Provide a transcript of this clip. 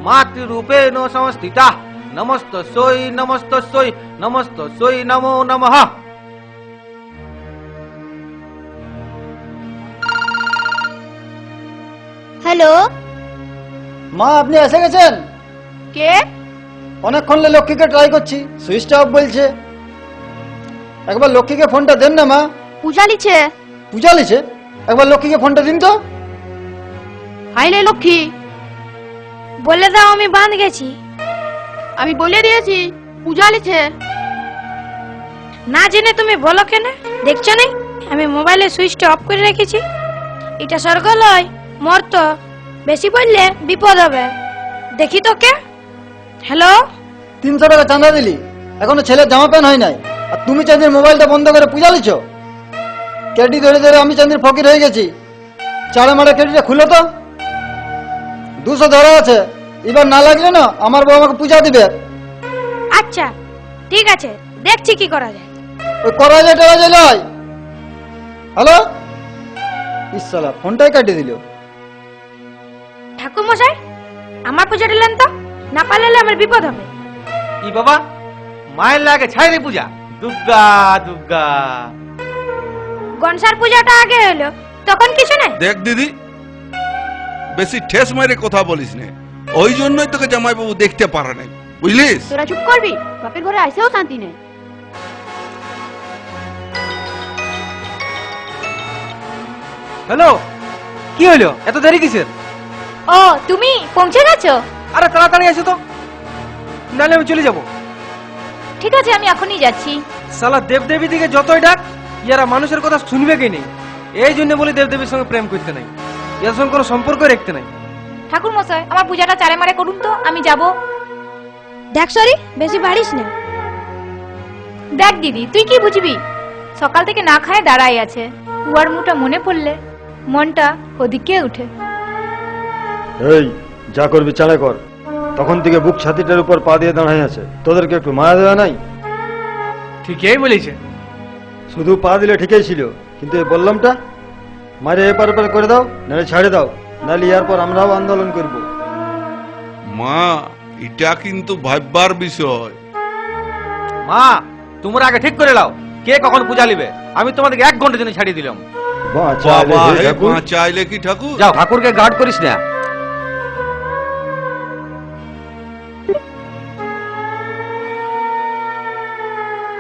মাতৃরূপেণ সংস্থিতা নমস্তস্যৈ নমস্তস্যৈ নমস্তস্যৈ নমো নমঃ। হ্যালো, মা আপনি এসে গেছেন? কে? অনেকক্ষণ লক্ষ্মীকে ট্রাই করছি, সুইচটা অফ বলছে। একবার লক্ষ্মীকে ফোনটা দেন না মা। পূজা লিছে। পূজা লিছে? একবার লক্ষ্মীকে ফোনটা দিন তো। হাইলে লক্ষ্মী, বলে দাও আমি বাঁধ গেছি। আমি বলে দিয়েছি পূজা লিছে। না জেনে তুমি বলো কেন? দেখছো না আমি মোবাইলে সুইচটা অফ করে রেখেছি। এটা স্বর্গ লয় মর্ত, বেশি বললে বিপদ হবে। দেখি তোকে। হ্যালো, 300 টাকা চাঁদা দিলি, এখনো ছেলের জামা প্যান্ট হয় নাই, আর তুমি চাঁদির মোবাইলটা বন্ধ করে পূজা লিছো? কেডি ধরে ধরে আমি চাঁদির ফকির হয়ে গেছি। চাড়ে মারে কেডিটা খুলো তো। 200 ধরা আছে, এবার না লাগলে না আমার বউ আমাকে পূজা দিবে। আচ্ছা ঠিক আছে, দেখছি কি করা যায়। ওই করা যায় টরা যায় নয়। হ্যালো, ইসালা ফোনটাই কাটিয়ে দিল। ঠাকুর মশাই, আমার পূজা দিলেন তো, না পারলে আমার বিপদ হবে। ই বাবা, মায়ের লাগে ছাইরে পূজা। দুর্গা দুর্গা। গনসার পূজাটা আগে হলো, তখন কিছু নাই। দেখ দিদি, বেশি ঠেস মারে কথা বলিস না, ওই জন্যই তোকে জামাইবাবু দেখতে পারে নাই, বুঝলিস? তোরা চুপ করবি, বাপের ঘরে আইসেও শান্তি নেই। হ্যালো, কি হইলো? এত দেরি কিসের? ও তুমি পৌঁছে গেছো? আরে তাড়াতাড়ি এসো তো, নাহলে আমি চলে যাব। ঠিক আছে, আমি এখনই যাচ্ছি। শালা দেবদেবী দিকে যতই ডাক, ইয়ারা মানুষের কথা শুনবে কি নেই। এই জন্য বলি দেবদেবীর সঙ্গে প্রেম করতে নাই, এর সঙ্গে কোনো সম্পর্ক রাখতে নাই। ঠাকুর মশাই, আমার পূজাটা চারে মারে করুন তো, আমি যাব। দেখ সরি, বেশি বাড়িস না। দেখ দিদি, তুই কি বুঝবি? সকাল থেকে না খায় দাঁড়াই আছে। উয়ার মুটা মনে পড়লে মনটা ওদিকে উঠে। এই যা করবি চাঁড়ে কর। তখন থেকে বুক ছাতিটার উপর পা দিয়ে দাঁড়াই আছে, তোদেরকে একটু মায়া দেওয়া নাই? ঠিকই বলেছে। শুধু পা দিলে ঠিকই ছিল, কিন্তু এই বললামটা মারে এপার ওপার করে দাও, নাহলে ছাড়ে দাও, নাহলে ইয়ার পর আমরাও আন্দোলন করব। মা, এটা কিন্তু ভাববার বিষয়। মা, তোমরা আগে ঠিক করে নাও কে কখন পূজা নিবে। আমি তোমাদেরকে 1 ঘন্টার জন্য ছাড়িয়ে দিলাম। বাবা, এই বাঁচাইলে কি ঠাকুর? যাও, ঠাকুরকে গার্ড করিস না।